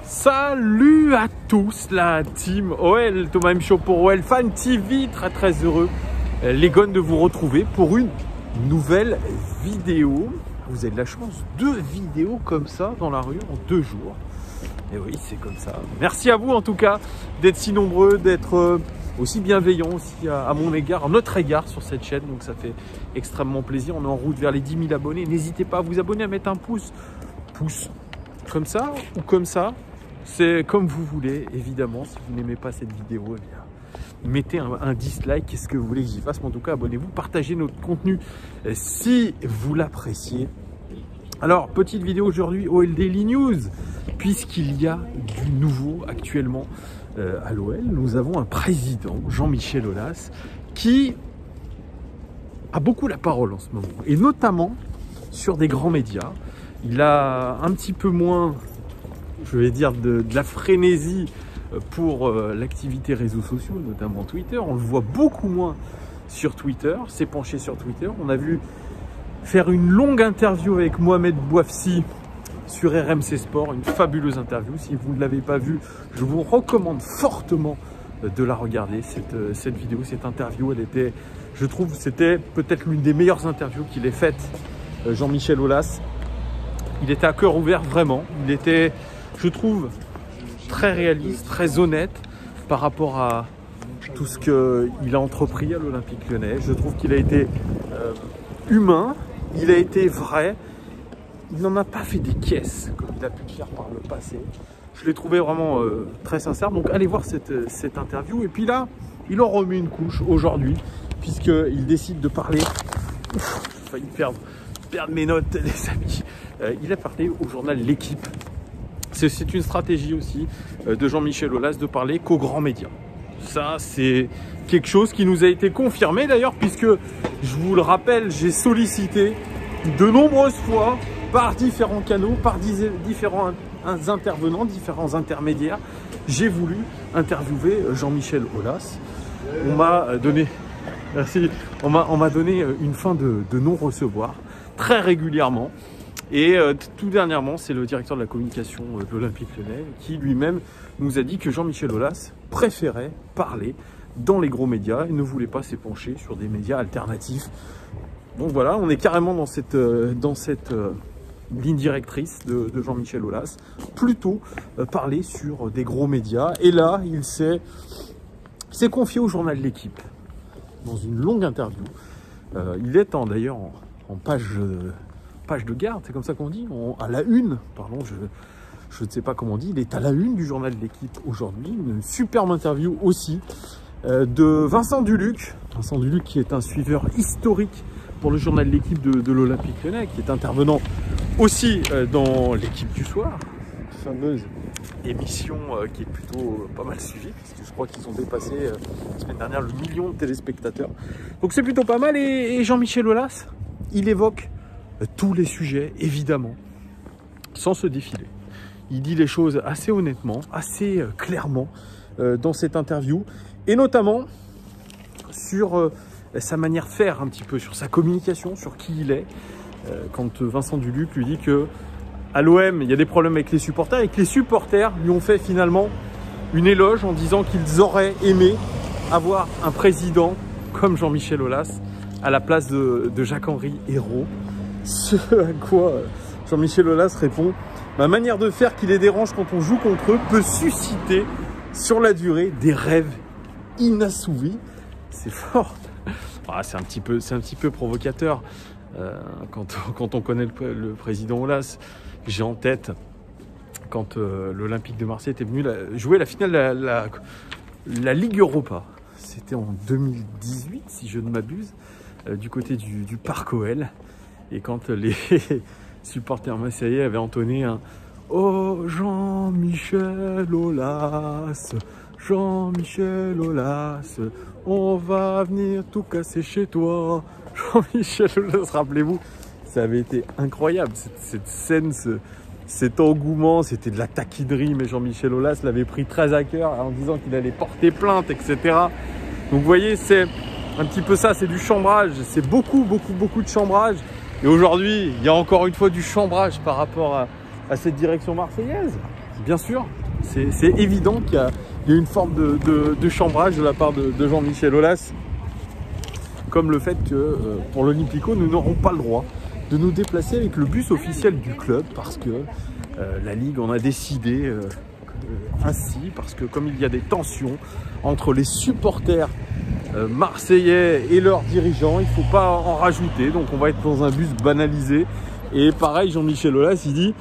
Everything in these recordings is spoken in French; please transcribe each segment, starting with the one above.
Salut à tous la team OL, Thomas M. Show pour OL Fan TV, très heureux les gones de vous retrouver pour une nouvelle vidéo. Vous avez de la chance, 2 vidéos comme ça dans la rue en 2 jours. Et oui, c'est comme ça. Merci à vous en tout cas d'être si nombreux, d'être aussi bienveillants aussi à mon égard, à notre égard sur cette chaîne. Donc ça fait extrêmement plaisir. On est en route vers les 10 000 abonnés. N'hésitez pas à vous abonner, à mettre un pouce comme ça ou comme ça. C'est comme vous voulez, évidemment. Si vous n'aimez pas cette vidéo, eh bien, mettez un dislike. Qu'est-ce que vous voulez que j'y fasse? Mais en tout cas, abonnez-vous, partagez notre contenu si vous l'appréciez. Alors, petite vidéo aujourd'hui, OL Daily News, puisqu'il y a du nouveau actuellement à l'OL. Nous avons un président, Jean-Michel Aulas, qui a beaucoup la parole en ce moment, et notamment sur des grands médias. Il a un petit peu moins, je vais dire, de la frénésie pour l'activité réseaux sociaux, notamment Twitter. On le voit beaucoup moins sur Twitter, s'est penché sur Twitter. On a vu faire une longue interview avec Mohamed Bouafsi sur RMC Sport, une fabuleuse interview. Si vous ne l'avez pas vue, je vous recommande fortement de la regarder, cette vidéo, cette interview. Elle était, je trouve, c'était peut-être l'une des meilleures interviews qu'il ait faites, Jean-Michel Aulas. Il était à cœur ouvert, vraiment. Il était, je trouve, très réaliste, très honnête par rapport à tout ce qu'il a entrepris à l'Olympique Lyonnais. Je trouve qu'il a été humain, il a été vrai. Il n'en a pas fait des caisses comme il a pu le faire par le passé. Je l'ai trouvé vraiment très sincère. Donc allez voir cette interview. Et puis là, il en remet une couche aujourd'hui, puisqu'il décide de parler. Ouf, j'ai failli perdre mes notes, les amis. Il a parlé au journal L'Équipe. C'est une stratégie aussi de Jean-Michel Aulas de parler qu'aux grands médias. Ça, c'est quelque chose qui nous a été confirmé d'ailleurs, puisque, je vous le rappelle, j'ai sollicité de nombreuses fois par différents canaux, par différents intervenants, différents intermédiaires. J'ai voulu interviewer Jean-Michel Aulas. On m'a donné, merci, on m'a donné une fin de non-recevoir très régulièrement. Et tout dernièrement, c'est le directeur de la communication de l'Olympique Lyonnais qui lui-même nous a dit que Jean-Michel Aulas préférait parler dans les gros médias et ne voulait pas s'épancher sur des médias alternatifs. Donc voilà, on est carrément dans cette ligne directrice de Jean-Michel Aulas, plutôt parler sur des gros médias. Et là, il s'est confié au journal L'Équipe dans une longue interview. Il est d'ailleurs en page de garde, c'est comme ça qu'on dit, à la une, pardon, je ne sais pas comment on dit, il est à la une du journal de L'Équipe aujourd'hui. Une superbe interview aussi de Vincent Duluc. Vincent Duluc qui est un suiveur historique pour le journal de L'Équipe de l'Olympique Lyonnais, qui est intervenant aussi dans L'Équipe du soir, une fameuse émission qui est plutôt pas mal suivie, parce que je crois qu'ils ont dépassé la semaine dernière le 1 million de téléspectateurs. Donc c'est plutôt pas mal. Et Jean-Michel Aulas, il évoque tous les sujets, évidemment, sans se défiler. Il dit les choses assez honnêtement, assez clairement dans cette interview, et notamment sur sa manière de faire un petit peu, sur sa communication, sur qui il est. Quand Vincent Duluc lui dit que à l'OM, il y a des problèmes avec les supporters, et que les supporters lui ont fait finalement une éloge en disant qu'ils auraient aimé avoir un président comme Jean-Michel Aulas à la place de Jacques-Henri Hérault. Ce à quoi Jean-Michel Aulas répond: ma manière de faire qui les dérange quand on joue contre eux peut susciter sur la durée des rêves inassouvis. C'est fort. Ah, c'est un petit peu provocateur quand on connaît le président Aulas. J'ai en tête quand l'Olympique de Marseille était venu jouer la finale de la Ligue Europa. C'était en 2018, si je ne m'abuse, du côté du Parc OL. Et quand les supporters marseillais avaient entonné un « Oh Jean-Michel Aulas, Jean-Michel Aulas, on va venir tout casser chez toi. » Jean-Michel Aulas, rappelez-vous, ça avait été incroyable, cette scène, cet engouement, c'était de la taquinerie, mais Jean-Michel Aulas l'avait pris très à cœur en disant qu'il allait porter plainte, etc. Donc vous voyez, c'est un petit peu ça, c'est du chambrage, c'est beaucoup de chambrage. Et aujourd'hui, il y a encore une fois du chambrage par rapport à cette direction marseillaise? Bien sûr, c'est évident qu'il y a une forme de chambrage de la part de Jean-Michel Aulas, comme le fait que pour l'Olympico, nous n'aurons pas le droit de nous déplacer avec le bus officiel du club parce que la Ligue en a décidé ainsi, parce que comme il y a des tensions entre les supporters marseillais et leurs dirigeants, il ne faut pas en rajouter, donc on va être dans un bus banalisé. Et pareil, Jean-Michel Aulas, il dit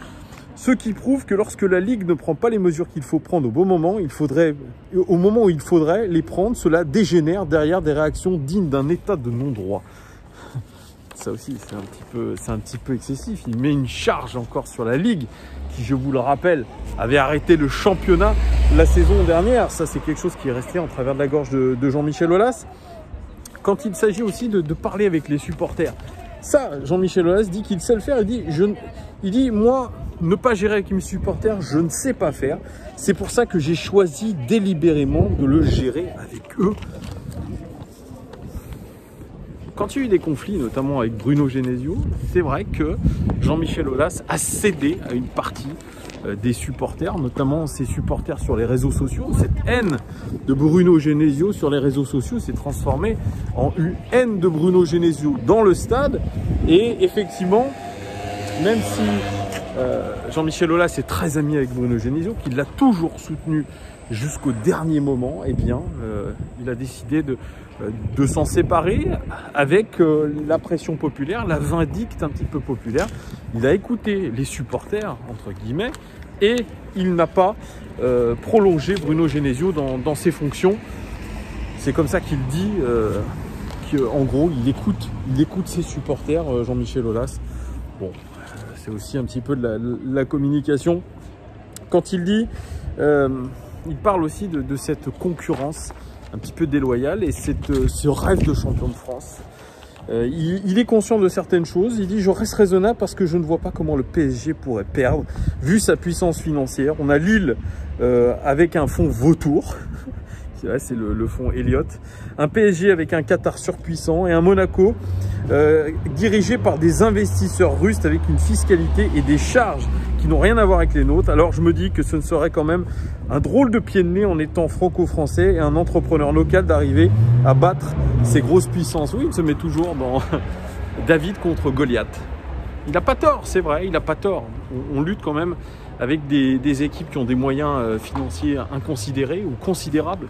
ce qui prouve que lorsque la Ligue ne prend pas les mesures qu'il faut prendre au bon moment, au moment où il faudrait les prendre, cela dégénère derrière des réactions dignes d'un état de non-droit. Ça aussi, c'est un petit peu excessif. Il met une charge encore sur la Ligue, qui, je vous le rappelle, avait arrêté le championnat la saison dernière. Ça, c'est quelque chose qui est resté en travers de la gorge de Jean-Michel Aulas. Quand il s'agit aussi de parler avec les supporters, ça, Jean-Michel Aulas dit qu'il sait le faire. Il dit, moi, ne pas gérer avec mes supporters, je ne sais pas faire. C'est pour ça que j'ai choisi délibérément de le gérer avec eux. Quand il y a eu des conflits, notamment avec Bruno Genesio, c'est vrai que Jean-Michel Aulas a cédé à une partie des supporters, notamment ses supporters sur les réseaux sociaux. Cette haine de Bruno Genesio sur les réseaux sociaux s'est transformée en une haine de Bruno Genesio dans le stade. Et effectivement, même si Jean-Michel Aulas est très ami avec Bruno Genesio, qu'il l'a toujours soutenu jusqu'au dernier moment, eh bien, il a décidé de s'en séparer avec la pression populaire, la vindicte un petit peu populaire. Il a écouté les supporters, entre guillemets, et il n'a pas prolongé Bruno Genesio dans ses fonctions. C'est comme ça qu'il dit qu'en gros, il écoute ses supporters, Jean-Michel Aulas. Bon, c'est aussi un petit peu de la communication. Quand il dit, il parle aussi de cette concurrence un petit peu déloyale et ce rêve de champion de France. Il est conscient de certaines choses. Il dit, je reste raisonnable parce que je ne vois pas comment le PSG pourrait perdre, vu sa puissance financière. On a Lille avec un fonds vautour. C'est le fonds Elliott. Un PSG avec un Qatar surpuissant et un Monaco dirigé par des investisseurs russes avec une fiscalité et des charges qui n'ont rien à voir avec les nôtres. Alors je me dis que ce ne serait quand même un drôle de pied de nez en étant franco-français et un entrepreneur local d'arriver à battre ces grosses puissances. Oui, il se met toujours dans David contre Goliath. Il n'a pas tort, c'est vrai, il n'a pas tort. On lutte quand même avec des équipes qui ont des moyens financiers inconsidérés ou considérables.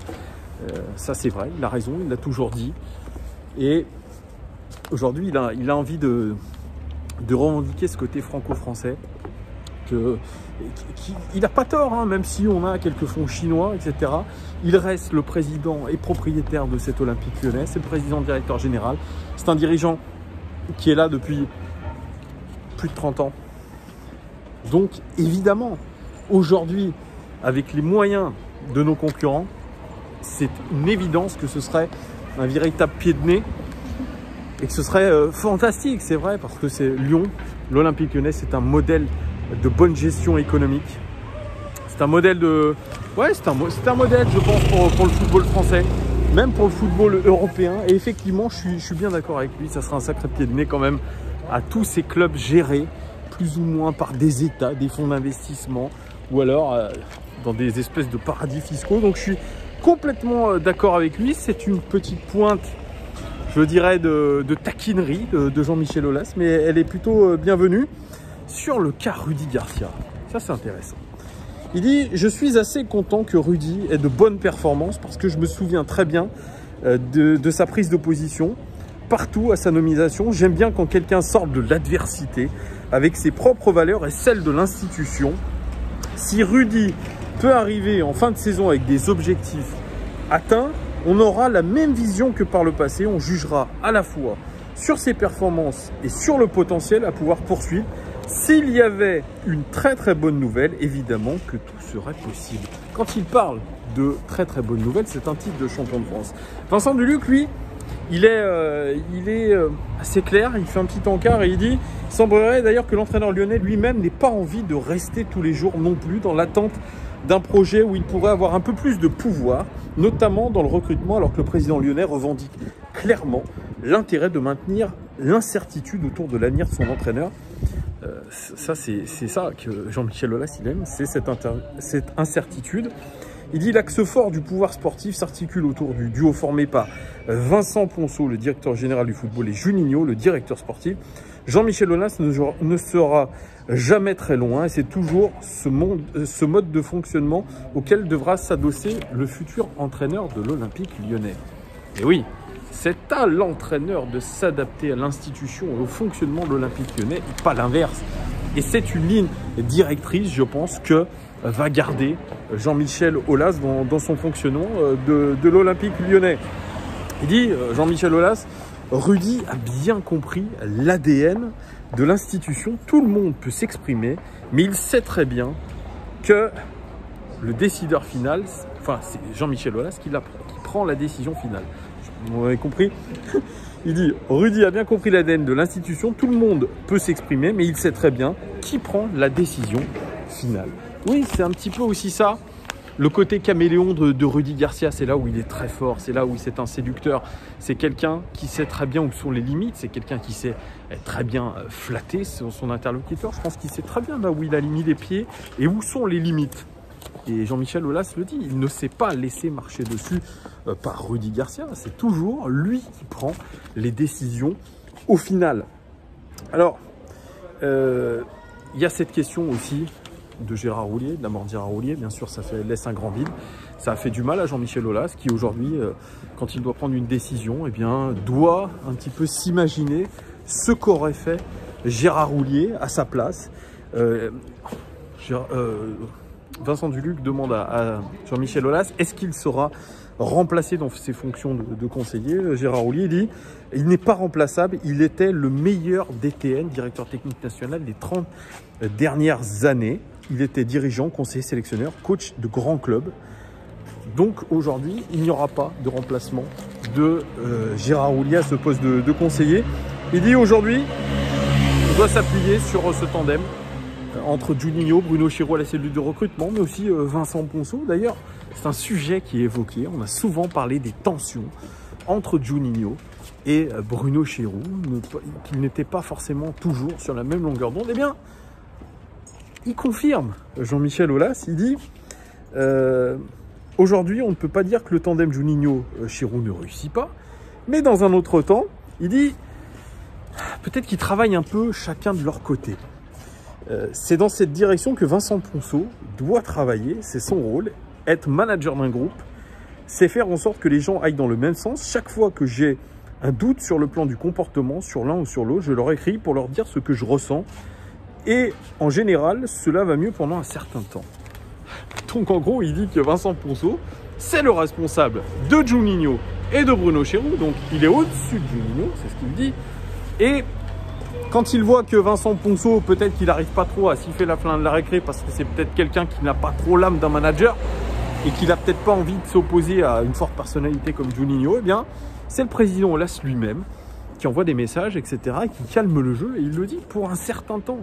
Ça c'est vrai, il a raison, il l'a toujours dit. Et aujourd'hui, il a envie de revendiquer ce côté franco-français. Il n'a pas tort, hein, même si on a quelques fonds chinois, etc. Il reste le président et propriétaire de cet Olympique Lyonnais, c'est le président directeur général. C'est un dirigeant qui est là depuis plus de 30 ans. Donc évidemment, aujourd'hui, avec les moyens de nos concurrents, c'est une évidence que ce serait un véritable pied de nez et que ce serait fantastique, c'est vrai, parce que c'est Lyon, l'Olympique Lyonnais, c'est un modèle de bonne gestion économique. C'est un modèle de... Ouais, c'est un modèle, je pense, pour le football français, même pour le football européen. Et effectivement, je suis bien d'accord avec lui, ça sera un sacré pied de nez quand même à tous ces clubs gérés plus ou moins par des États, des fonds d'investissement, ou alors dans des espèces de paradis fiscaux. Donc je suis complètement d'accord avec lui. C'est une petite pointe, je dirais, de taquinerie de Jean-Michel Aulas, mais elle est plutôt bienvenue. Sur le cas Rudy Garcia, ça c'est intéressant. Il dit, je suis assez content que Rudy ait de bonnes performances parce que je me souviens très bien de sa prise de position. Partout à sa nomination, j'aime bien quand quelqu'un sort de l'adversité avec ses propres valeurs et celles de l'institution. Si Rudy peut arriver en fin de saison avec des objectifs atteints, on aura la même vision que par le passé. On jugera à la fois sur ses performances et sur le potentiel à pouvoir poursuivre. S'il y avait une très très bonne nouvelle, évidemment que tout serait possible. Quand il parle de très très bonne nouvelle, c'est un titre de champion de France. Vincent Duluc, lui, il est assez clair, il fait un petit encart et il dit « Il semblerait d'ailleurs que l'entraîneur lyonnais lui-même n'ait pas envie de rester tous les jours non plus dans l'attente d'un projet où il pourrait avoir un peu plus de pouvoir, notamment dans le recrutement, alors que le président lyonnais revendique clairement l'intérêt de maintenir l'incertitude autour de l'avenir de son entraîneur. » Ça, c'est ça que Jean-Michel Aulas, il aime, c'est cette incertitude. Il dit l'axe fort du pouvoir sportif s'articule autour du duo formé par Vincent Ponceau, le directeur général du football, et Juninho, le directeur sportif. Jean-Michel Aulas ne sera jamais très loin et c'est toujours ce mode de fonctionnement auquel devra s'adosser le futur entraîneur de l'Olympique lyonnais. Et oui, c'est à l'entraîneur de s'adapter à l'institution et au fonctionnement de l'Olympique lyonnais, pas l'inverse. Et c'est une ligne directrice, je pense, que va garder Jean-Michel Aulas dans son fonctionnement de l'Olympique lyonnais. Il dit, Jean-Michel Aulas, Rudy a bien compris l'ADN de l'institution. Tout le monde peut s'exprimer, mais il sait très bien que le décideur final, enfin c'est Jean-Michel Aulas qui prend la décision finale. Vous avez compris? Il dit, Rudy a bien compris l'ADN de l'institution. Tout le monde peut s'exprimer, mais il sait très bien qui prend la décision finale. Oui, c'est un petit peu aussi ça. Le côté caméléon de Rudy Garcia, c'est là où il est très fort, c'est là où c'est un séducteur. C'est quelqu'un qui sait très bien où sont les limites, c'est quelqu'un qui sait très bien flatter son interlocuteur. Je pense qu'il sait très bien là où il a mis les pieds et où sont les limites. Et Jean-Michel Aulas le dit, il ne s'est pas laissé marcher dessus par Rudy Garcia. C'est toujours lui qui prend les décisions au final. Alors, il y a cette question aussi de Gérard Houllier, de la mort de Gérard Houllier. Bien sûr, ça laisse un grand vide. Ça a fait du mal à Jean-Michel Aulas qui aujourd'hui, quand il doit prendre une décision, eh bien, doit un petit peu s'imaginer ce qu'aurait fait Gérard Houllier à sa place. Vincent Duluc demande à Jean-Michel Aulas, est-ce qu'il sera remplacé dans ses fonctions de conseiller? Gérard Houllier dit, il n'est pas remplaçable, il était le meilleur DTN, directeur technique national des 30 dernières années. Il était dirigeant, conseiller, sélectionneur, coach de grands clubs. Donc aujourd'hui, il n'y aura pas de remplacement de Gérard Houllier à ce poste de conseiller. Il dit aujourd'hui, on doit s'appuyer sur ce tandem entre Juninho, Bruno Chéreau à la cellule de recrutement, mais aussi Vincent Ponceau. D'ailleurs, c'est un sujet qui est évoqué. On a souvent parlé des tensions entre Juninho et Bruno Chéreau, qu'ils n'étaient pas forcément toujours sur la même longueur d'onde. Eh bien, il confirme, Jean-Michel Aulas, il dit aujourd'hui, on ne peut pas dire que le tandem Juninho-Chéreau ne réussit pas, mais dans un autre temps, il dit peut-être qu'ils travaillent un peu chacun de leur côté. C'est dans cette direction que Vincent Ponceau doit travailler, c'est son rôle, être manager d'un groupe, c'est faire en sorte que les gens aillent dans le même sens. Chaque fois que j'ai un doute sur le plan du comportement, sur l'un ou sur l'autre, je leur écris pour leur dire ce que je ressens. Et en général, cela va mieux pendant un certain temps. Donc en gros, il dit que Vincent Ponceau, c'est le responsable de Juninho et de Bruno Chéreau. Donc il est au-dessus de Juninho, c'est ce qu'il dit. Et quand il voit que Vincent Ponceau, peut-être qu'il n'arrive pas trop à siffler la fin de la récré parce que c'est peut-être quelqu'un qui n'a pas trop l'âme d'un manager et qu'il n'a peut-être pas envie de s'opposer à une forte personnalité comme Juninho, eh bien, c'est le président Aulas lui-même qui envoie des messages, etc. et qui calme le jeu. Et il le dit pour un certain temps.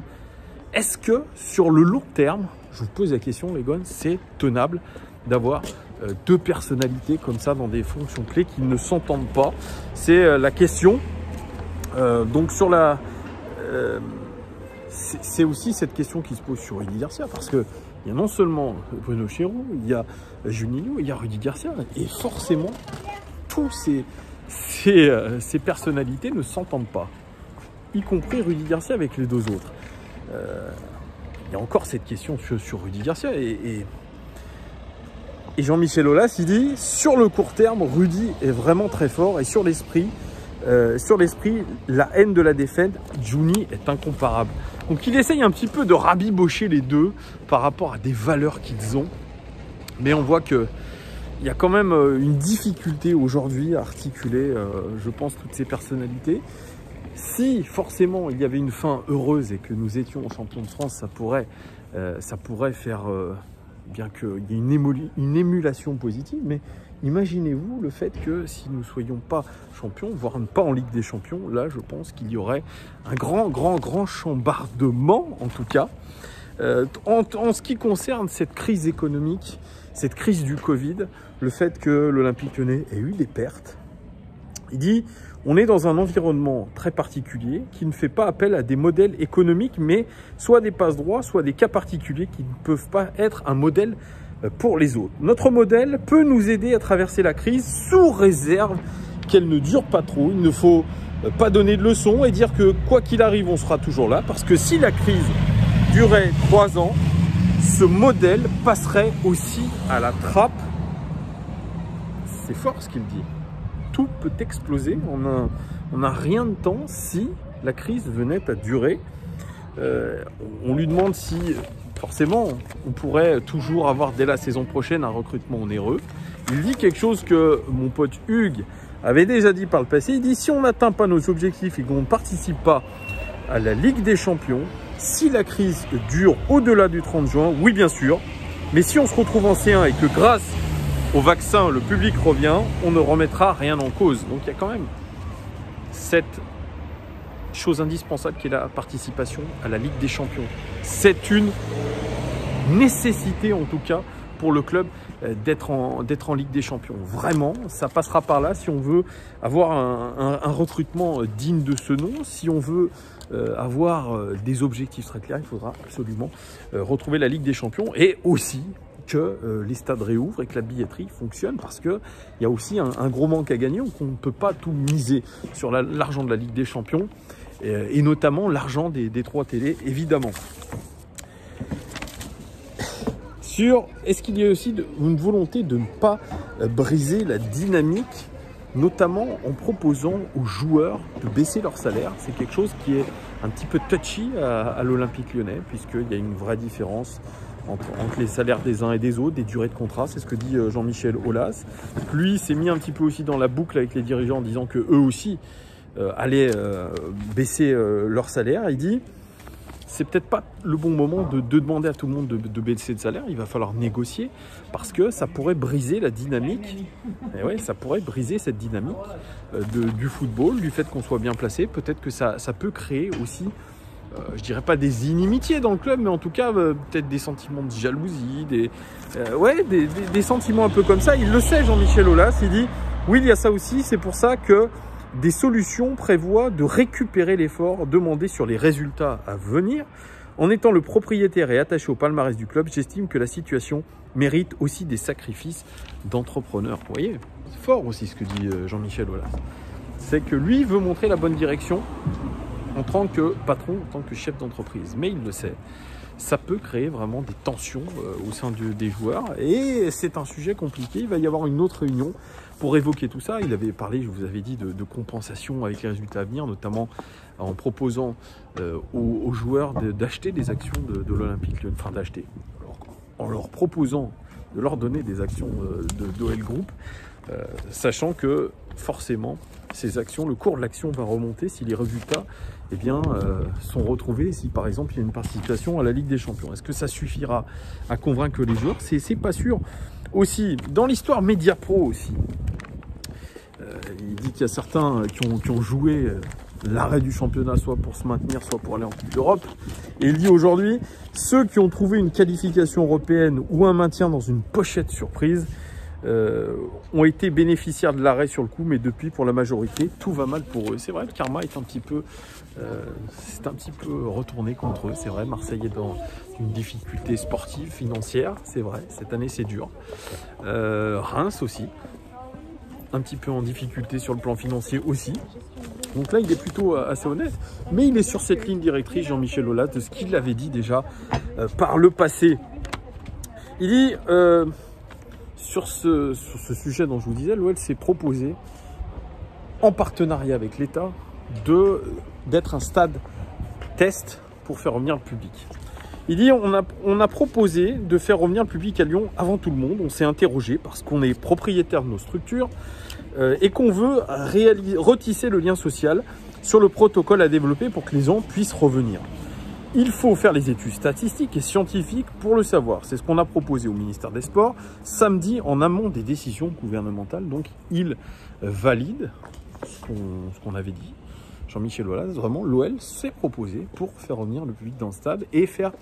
Est-ce que sur le long terme, je vous pose la question les gars, c'est tenable d'avoir deux personnalités comme ça dans des fonctions clés qui ne s'entendent pas? C'est la question. Donc sur la... c'est aussi cette question qui se pose sur Rudy Garcia parce qu'il y a non seulement Bruno Chéreau, il y a Juninho, il y a Rudy Garcia et forcément tous ces personnalités ne s'entendent pas, y compris Rudy Garcia avec les deux autres. Il y a encore cette question sur Rudy Garcia et Jean-Michel Aulas il dit sur le court terme Rudy est vraiment très fort et sur l'esprit la haine de la défaite, Juni est incomparable. Donc il essaye un petit peu de rabibocher les deux par rapport à des valeurs qu'ils ont. Mais on voit qu'il y a quand même une difficulté aujourd'hui à articuler, je pense, toutes ces personnalités. Si forcément il y avait une fin heureuse et que nous étions champions de France, ça pourrait faire bien qu'il y ait une émulation positive. Mais imaginez-vous le fait que si nous ne soyons pas champions, voire pas en Ligue des Champions, là je pense qu'il y aurait un grand chambardement en tout cas. En ce qui concerne cette crise économique, cette crise du Covid, le fait que l'Olympique Lyonnais ait eu des pertes, il dit On est dans un environnement très particulier qui ne fait pas appel à des modèles économiques, mais soit des passe-droits, soit des cas particuliers qui ne peuvent pas être un modèle pour les autres. Notre modèle peut nous aider à traverser la crise sous réserve qu'elle ne dure pas trop. Il ne faut pas donner de leçons et dire que quoi qu'il arrive, on sera toujours là. Parce que si la crise durait 3 ans, ce modèle passerait aussi à la trappe. C'est fort ce qu'il dit. Tout peut exploser en un rien de temps si la crise venait à durer. On lui demande si, forcément, on pourrait toujours avoir dès la saison prochaine un recrutement onéreux. Il dit quelque chose que mon pote Hugues avait déjà dit par le passé. Il dit si on n'atteint pas nos objectifs et qu'on ne participe pas à la Ligue des Champions, si la crise dure au-delà du 30 juin, oui bien sûr, mais si on se retrouve en C1 et que grâce au vaccin, le public revient, on ne remettra rien en cause. Donc il y a quand même cette chose indispensable qui est la participation à la Ligue des Champions. C'est une nécessité en tout cas pour le club d'être en Ligue des Champions. Vraiment, ça passera par là si on veut avoir un recrutement digne de ce nom, si on veut avoir des objectifs très clairs, il faudra absolument retrouver la Ligue des Champions et aussi que les stades réouvrent et que la billetterie fonctionne parce qu'il y a aussi un gros manque à gagner, donc on ne peut pas tout miser sur l'argent de la Ligue des Champions et notamment l'argent des droits télé, évidemment. Est-ce qu'il y a aussi une volonté de ne pas briser la dynamique, notamment en proposant aux joueurs de baisser leur salaire? C'est quelque chose qui est un petit peu touchy à l'Olympique Lyonnais, puisqu'il y a une vraie différence entre les salaires des uns et des autres, des durées de contrat. C'est ce que dit Jean-Michel Aulas. Lui s'est mis un petit peu aussi dans la boucle avec les dirigeants en disant qu'eux aussi allaient baisser leur salaire. Il dit c'est peut-être pas le bon moment de demander à tout le monde de baisser de salaire. Il va falloir négocier parce que ça pourrait briser la dynamique. Et ouais, ça pourrait briser cette dynamique du football, du fait qu'on soit bien placé. Peut-être que ça peut créer aussi, je dirais pas des inimitiés dans le club, mais en tout cas peut-être des sentiments de jalousie, des sentiments un peu comme ça. Il le sait, Jean-Michel Aulas. Il dit oui, il y a ça aussi. C'est pour ça que des solutions prévoient de récupérer l'effort demandé sur les résultats à venir. En étant le propriétaire et attaché au palmarès du club, j'estime que la situation mérite aussi des sacrifices d'entrepreneurs. Vous voyez, c'est fort aussi ce que dit Jean-Michel Aulas. C'est que lui veut montrer la bonne direction en tant que patron, en tant que chef d'entreprise. Mais il le sait, ça peut créer vraiment des tensions au sein des joueurs. Et c'est un sujet compliqué. Il va y avoir une autre réunion pour évoquer tout ça. Il avait parlé, je vous avais dit, de compensation avec les résultats à venir, notamment en proposant aux joueurs d'acheter des actions de l'Olympique Lyonnais, enfin d'acheter, en leur proposant de leur donner des actions d'OL Group, sachant que forcément, ces actions, le cours de l'action va remonter si les résultats sont retrouvés, si par exemple il y a une participation à la Ligue des Champions. Est-ce que ça suffira à convaincre les joueurs? C'est pas sûr. Aussi, dans l'histoire Mediapro aussi, il dit qu'il y a certains qui ont joué l'arrêt du championnat soit pour se maintenir, soit pour aller en Coupe d'Europe. Et il dit aujourd'hui, ceux qui ont trouvé une qualification européenne ou un maintien dans une pochette surprise ont été bénéficiaires de l'arrêt sur le coup, mais depuis, pour la majorité, tout va mal pour eux. C'est vrai, le karma est un petit peu retourné contre eux. C'est vrai, Marseille est dans une difficulté sportive, financière. C'est vrai, cette année, c'est dur. Reims aussi, un petit peu en difficulté sur le plan financier aussi. Donc là, il est plutôt assez honnête. Mais il est sur cette ligne directrice, Jean-Michel Aulas, de ce qu'il avait dit déjà par le passé. Il dit... Sur ce sujet dont je vous disais, l'OL s'est proposé, en partenariat avec l'État, d'être un stade test pour faire revenir le public. Il dit on a proposé de faire revenir le public à Lyon avant tout le monde. On s'est interrogé parce qu'on est propriétaire de nos structures et qu'on veut retisser le lien social sur le protocole à développer pour que les gens puissent revenir. Il faut faire les études statistiques et scientifiques pour le savoir. C'est ce qu'on a proposé au ministère des Sports samedi en amont des décisions gouvernementales. Donc, il valide ce qu'on avait dit. Jean-Michel Aulas, vraiment, l'OL s'est proposé pour faire revenir le public dans le stade et faire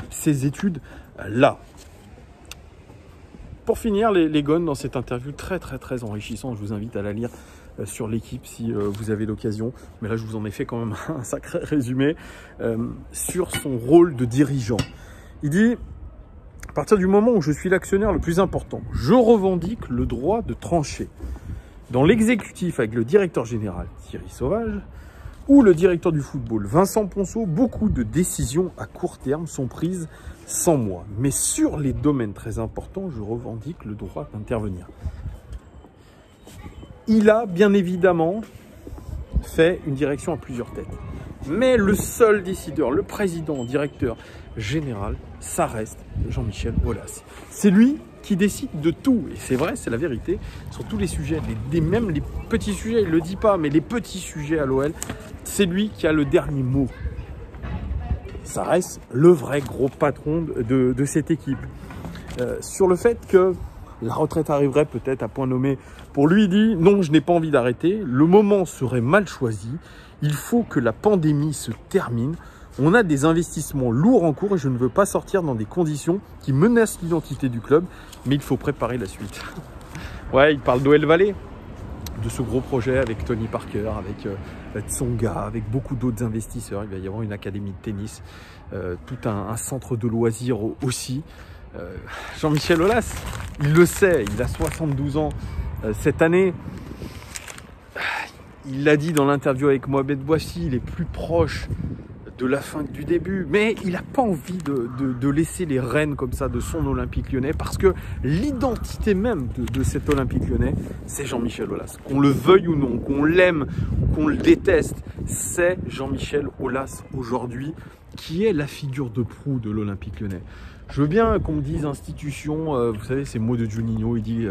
ces études-là. Pour finir, les gones dans cette interview très enrichissante, je vous invite à la lire sur l'équipe si vous avez l'occasion. Mais là, je vous en ai fait quand même un sacré résumé sur son rôle de dirigeant. Il dit, à partir du moment où je suis l'actionnaire le plus important, je revendique le droit de trancher. Dans l'exécutif avec le directeur général Thierry Sauvage ou le directeur du football Vincent Ponceau, beaucoup de décisions à court terme sont prises sans moi. Mais sur les domaines très importants, je revendique le droit d'intervenir. Il a bien évidemment fait une direction à plusieurs têtes. Mais le seul décideur, le président, directeur général, ça reste Jean-Michel Aulas. C'est lui qui décide de tout. Et c'est vrai, c'est la vérité. Sur tous les sujets, même les petits sujets, il ne le dit pas, mais les petits sujets à l'OL, c'est lui qui a le dernier mot. Ça reste le vrai gros patron de cette équipe. Sur le fait que la retraite arriverait peut-être à point nommé, pour lui, il dit « Non, je n'ai pas envie d'arrêter. Le moment serait mal choisi. Il faut que la pandémie se termine. On a des investissements lourds en cours et je ne veux pas sortir dans des conditions qui menacent l'identité du club, mais il faut préparer la suite. » Ouais, il parle d'OL Valley, de ce gros projet avec Tony Parker, avec Tsonga, avec beaucoup d'autres investisseurs. Il va y avoir une académie de tennis, tout un centre de loisirs aussi. Jean-Michel Aulas, il le sait, il a 72 ans cette année. Il l'a dit dans l'interview avec Mohamed Bouassi, il est plus proche de la fin que du début, mais il n'a pas envie de laisser les rênes comme ça de son Olympique Lyonnais, parce que l'identité même de cet Olympique Lyonnais, c'est Jean-Michel Aulas. Qu'on le veuille ou non, qu'on l'aime ou qu'on le déteste, c'est Jean-Michel Aulas aujourd'hui qui est la figure de proue de l'Olympique Lyonnais. Je veux bien qu'on me dise institution, vous savez, ces mots de Juninho, il dit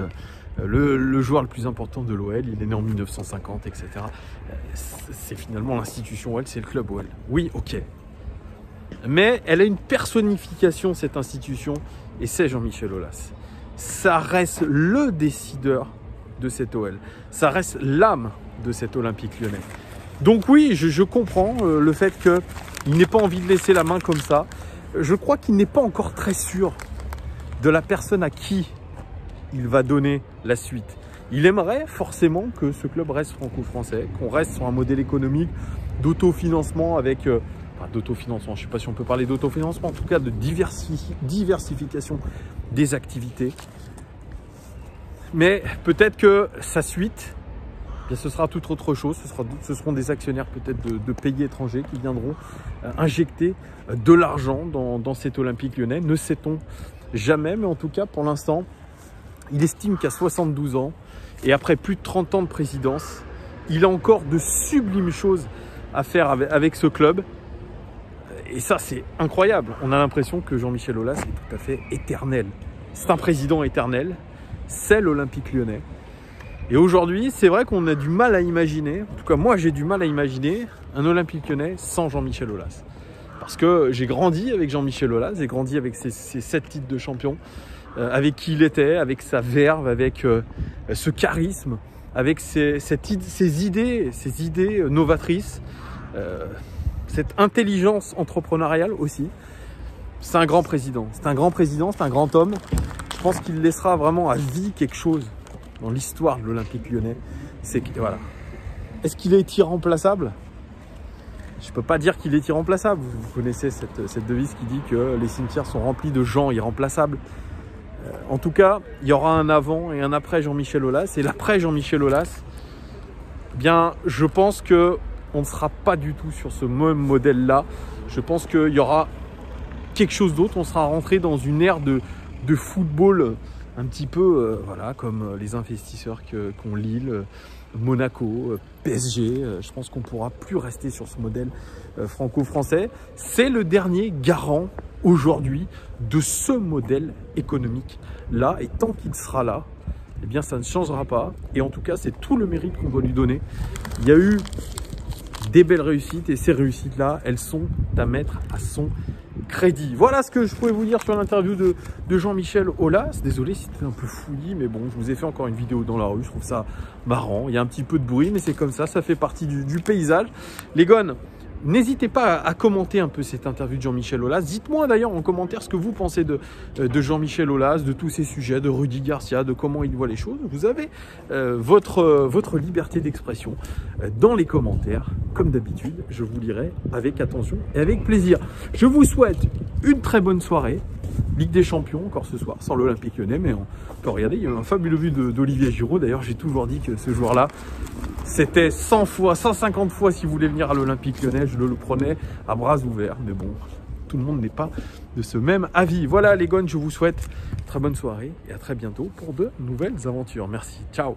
le joueur le plus important de l'OL, il est né en 1950, etc. C'est finalement l'institution OL, c'est le club OL. Oui, ok. Mais elle a une personnification, cette institution, et c'est Jean-Michel Aulas. Ça reste le décideur de cette OL. Ça reste l'âme de cet Olympique Lyonnais. Donc oui, je comprends le fait qu'il n'ait pas envie de laisser la main comme ça. Je crois qu'il n'est pas encore très sûr de la personne à qui il va donner la suite. Il aimerait forcément que ce club reste franco-français, qu'on reste sur un modèle économique d'autofinancement avec... d'autofinancement, je ne sais pas si on peut parler d'autofinancement, en tout cas de diversification des activités. Mais peut-être que sa suite, bien, ce sera toute autre chose. Ce seront des actionnaires peut-être de pays étrangers qui viendront injecter de l'argent dans cet Olympique Lyonnais. Ne sait-on jamais, mais en tout cas, pour l'instant, il estime qu'à 72 ans, et après plus de 30 ans de présidence, il a encore de sublimes choses à faire avec ce club. Et ça, c'est incroyable. On a l'impression que Jean-Michel Aulas est tout à fait éternel. C'est un président éternel. C'est l'Olympique Lyonnais. Et aujourd'hui, c'est vrai qu'on a du mal à imaginer, en tout cas moi j'ai du mal à imaginer un Olympique Lyonnais sans Jean-Michel Aulas. Parce que j'ai grandi avec Jean-Michel Aulas, j'ai grandi avec ses 7 titres de champion, avec qui il était, avec sa verve, avec ce charisme, avec ses idées novatrices, cette intelligence entrepreneuriale aussi. C'est un grand président, c'est un grand homme. Je pense qu'il laissera vraiment à vie quelque chose dans l'histoire de l'Olympique Lyonnais. C'est que, voilà. Est-ce qu'il est irremplaçable? Je ne peux pas dire qu'il est irremplaçable. Vous connaissez cette devise qui dit que les cimetières sont remplis de gens irremplaçables. En tout cas, il y aura un avant et un après Jean-Michel Aulas. Et l'après Jean-Michel Aulas, bien, je pense qu'on ne sera pas du tout sur ce même modèle-là. Je pense qu'il y aura quelque chose d'autre. On sera rentré dans une ère de football un petit peu, voilà, comme les investisseurs qu'ont Lille, Monaco, PSG. Je pense qu'on ne pourra plus rester sur ce modèle franco-français. C'est le dernier garant aujourd'hui de ce modèle économique-là. Et tant qu'il sera là, eh bien, ça ne changera pas. Et en tout cas, c'est tout le mérite qu'on doit lui donner. Il y a eu des belles réussites et ces réussites-là, elles sont à mettre à son crédit. Voilà ce que je pouvais vous dire sur l'interview de Jean-Michel Aulas. Désolé si c'était un peu fouillis, mais bon, je vous ai fait encore une vidéo dans la rue. Je trouve ça marrant. Il y a un petit peu de bruit, mais c'est comme ça. Ça fait partie du paysage. Les gones, N'hésitez pas à commenter un peu cette interview de Jean-Michel Aulas. Dites-moi d'ailleurs en commentaire ce que vous pensez de Jean-Michel Aulas, de tous ces sujets, de Rudy Garcia, de comment il voit les choses. Vous avez votre liberté d'expression dans les commentaires. Comme d'habitude, je vous lirai avec attention et avec plaisir. Je vous souhaite une très bonne soirée. Ligue des Champions encore ce soir, sans l'Olympique Lyonnais, mais on peut regarder. Il y a eu un fabuleux but d'Olivier Giroud. D'ailleurs, j'ai toujours dit que ce joueur-là, c'était 100 fois, 150 fois, si vous voulez venir à l'Olympique Lyonnais, je le prenais à bras ouverts. Mais bon, tout le monde n'est pas de ce même avis. Voilà les gones, je vous souhaite une très bonne soirée et à très bientôt pour de nouvelles aventures. Merci, ciao.